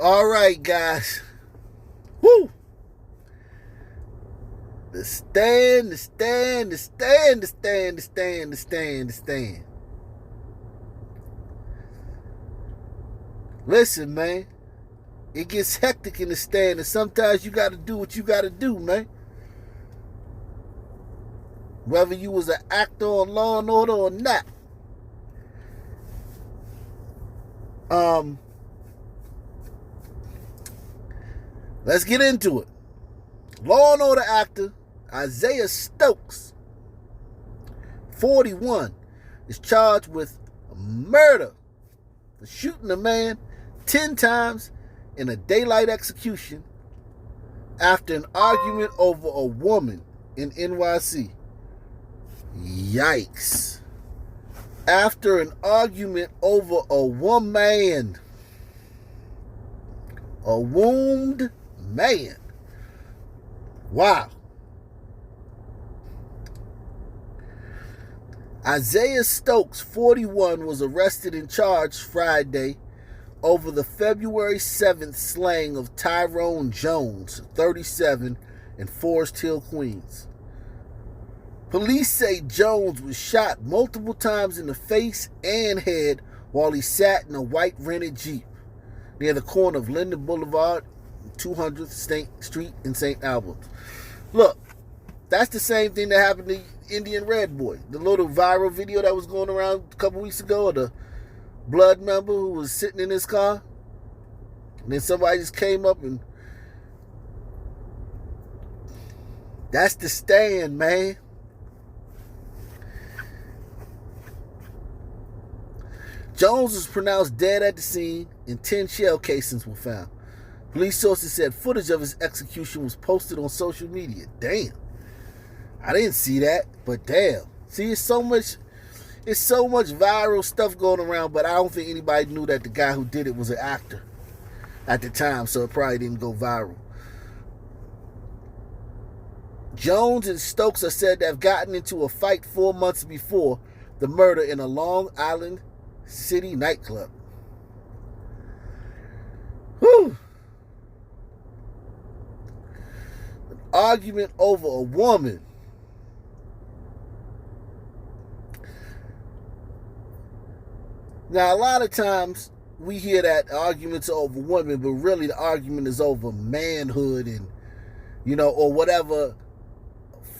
All right, guys. Woo! The stand, the stand, the stand, the stand, the stand, the stand, the stand. Listen, man. It gets hectic in the stand, and sometimes you got to do what you got to do, man. Whether you was an actor on Law and Order or not. Let's get into it. Law and Order actor Isaiah Stokes, 41, is charged with murder for shooting a man 10 times in a daylight execution after an argument over a woman in NYC. Yikes. After an argument over a woman. A wombed man. Wow. Isaiah Stokes, 41, was arrested and charged Friday over the February 7th slaying of Tyrone Jones, 37, in Forest Hill, Queens. Police say Jones was shot multiple times in the face and head while he sat in a white rented Jeep near the corner of Linden Boulevard, 200th State Street in St. Albans. Look, that's the same thing that happened to Indian Red Boy. The little viral video that was going around a couple weeks ago of the blood member who was sitting in his car. And then somebody just came up and... That's the stand, man. Jones was pronounced dead at the scene and 10 shell casings were found. Police sources said footage of his execution was posted on social media. Damn. I didn't see that, but damn. See, it's so much viral stuff going around, but I don't think anybody knew that the guy who did it was an actor at the time, so it probably didn't go viral. Jones and Stokes are said to have gotten into a fight 4 months before the murder in a Long Island City nightclub. Whew. An argument over a woman. Now, a lot of times we hear that arguments are over women, but really the argument is over manhood and, or whatever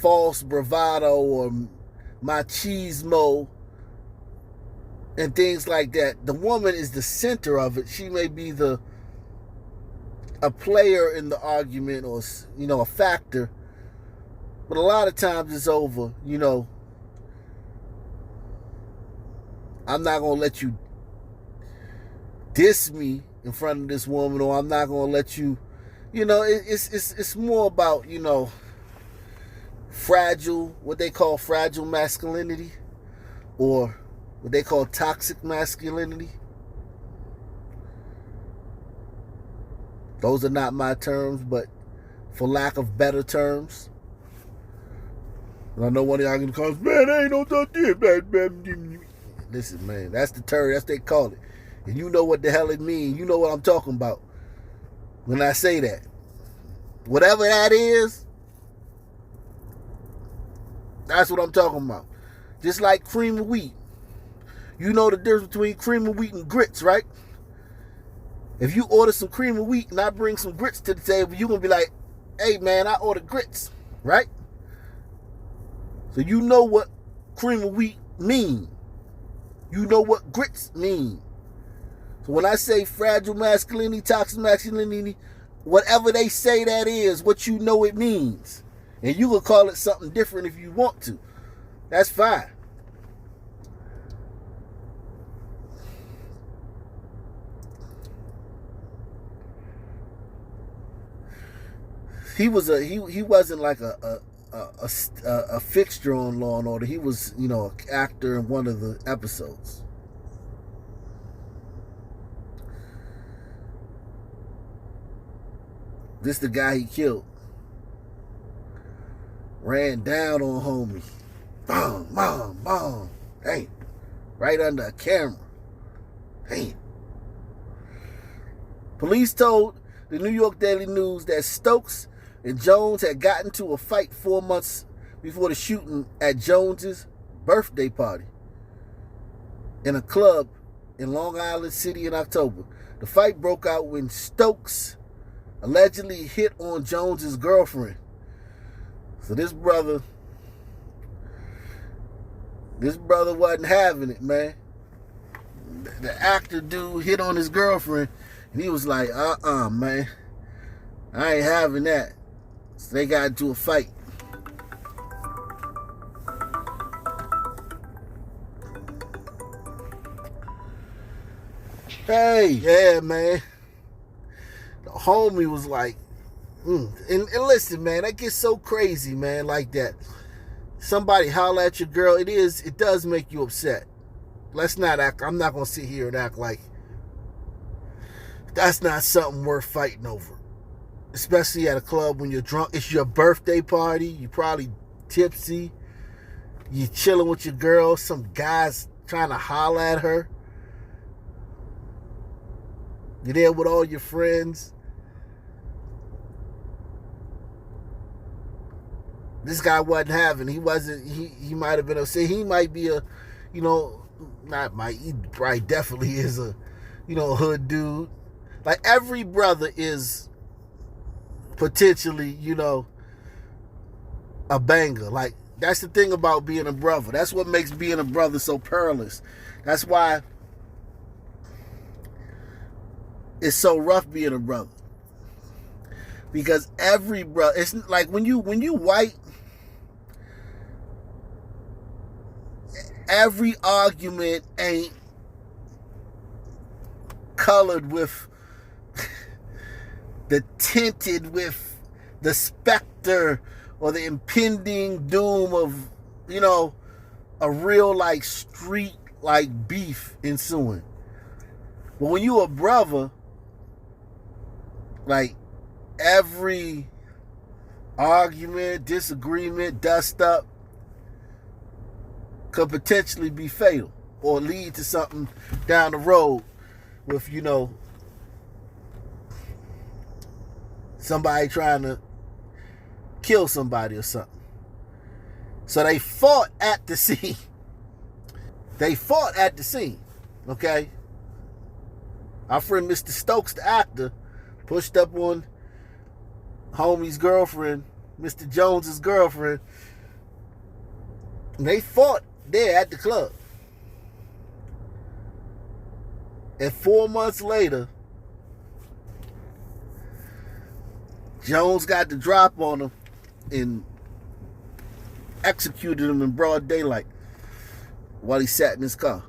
false bravado or machismo and things like that. The woman is the center of it. She may be a player in the argument or, a factor, but a lot of times it's over, I'm not going to let you diss me in front of this woman, or I'm not going to let you, it's more about, fragile, what they call fragile masculinity, or what they call toxic masculinity. Those are not my terms, but for lack of better terms. And I know one of y'all gonna call, man, ain't no such thing. Listen, man, that's the term, that's what they call it. And you know what the hell it means. You know what I'm talking about when I say that. Whatever that is, that's what I'm talking about. Just like cream of wheat. You know the difference between cream of wheat and grits, right? If you order some cream of wheat and I bring some grits to the table, you're going to be like, hey, man, I ordered grits, right? So you know what cream of wheat mean. You know what grits mean. So when I say fragile masculinity, toxic masculinity, whatever they say that is, what you know it means. And you can call it something different if you want to. That's fine. He wasn't like a fixture on Law and Order. He was, an actor in one of the episodes. This the guy he killed. Ran down on homie. Boom, boom, boom. Hey, right under a camera. Hey. Police told the New York Daily News that Stokes and Jones had gotten into a fight 4 months before the shooting at Jones's birthday party in a club in Long Island City in October. The fight broke out when Stokes allegedly hit on Jones's girlfriend. So this brother wasn't having it, man. The actor dude hit on his girlfriend, and he was like, man, I ain't having that. So they got into a fight. Hey, yeah, man. The homie was like, and listen, man, that gets so crazy, man, like that. Somebody holler at your girl, it does make you upset. Let's not act, I'm not going to sit here and act like that's not something worth fighting over. Especially at a club when you're drunk. It's your birthday party. You're probably tipsy. You're chilling with your girl. Some guy's trying to holler at her. You're there with all your friends. This guy wasn't having. He might have been upset. He might be a, he probably definitely is a, hood dude. Like every brother is potentially, a banger. Like that's the thing about being a brother. That's what makes being a brother so perilous. That's why it's so rough being a brother. Because every brother, it's like when you white, every argument ain't colored with the tinted with the specter or the impending doom of, a real like street like beef ensuing. But when you a brother, like every argument, disagreement, dust up could potentially be fatal or lead to something down the road with, somebody trying to kill somebody or something. So they fought at the scene. Okay? Our friend Mr. Stokes, the actor, pushed up on homie's girlfriend, Mr. Jones's girlfriend. And they fought there at the club. And 4 months later, Jones got the drop on him and executed him in broad daylight while he sat in his car.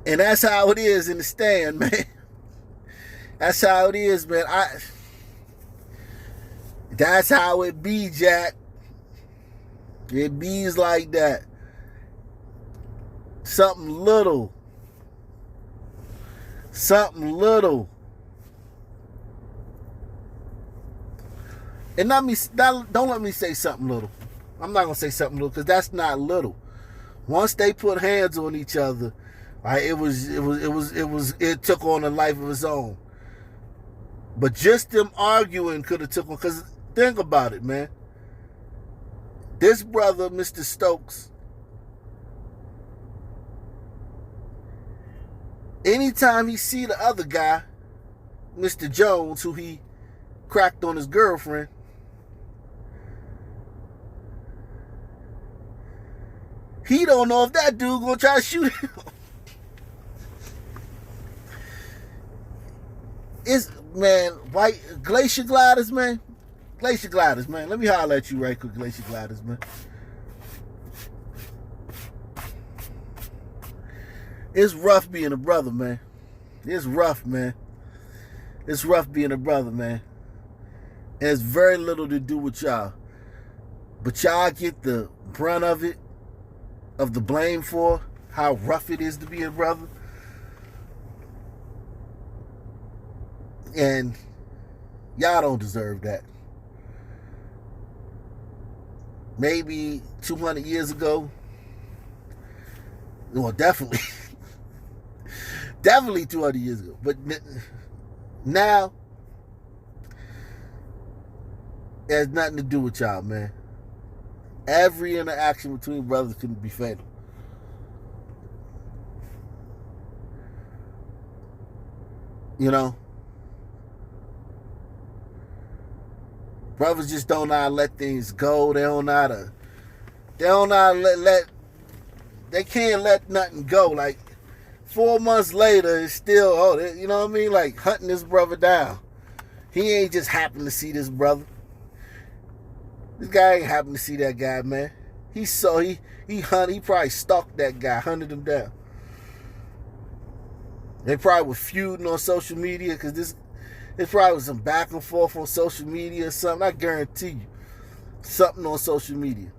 And that's how it is in the stand, man. That's how it is, man. That's how it be, Jack. It bees like that. Something little. And don't let me say something little. I'm not gonna say something little because that's not little. Once they put hands on each other, right, it took on a life of its own. But just them arguing could have took on. Because think about it, man. This brother, Mr. Stokes, anytime he see the other guy, Mr. Jones, who he cracked on his girlfriend, he don't know if that dude gonna try to shoot him. It's, man, white glacier gliders, man. Glacier gliders, man. Let me holler at you right quick, glacier gliders, man. It's rough being a brother, man. It's rough, man. It's rough being a brother, man. And it's very little to do with y'all. But y'all get the brunt of it, of the blame for how rough it is to be a brother. And y'all don't deserve that. Maybe 200 years ago, well, definitely Definitely 200 years ago. But now, it has nothing to do with y'all, man. Every interaction between brothers can be fatal. You know? Brothers just don't know how to let things go. They don't know how to let they can't let nothing go. Like 4 months later, it's still, you know what I mean? Like hunting this brother down. He ain't just happened to see this brother. This guy ain't happened to see that guy, man. He probably stalked that guy, hunted him down. They probably were feuding on social media because it probably was some back and forth on social media or something. I guarantee you. Something on social media.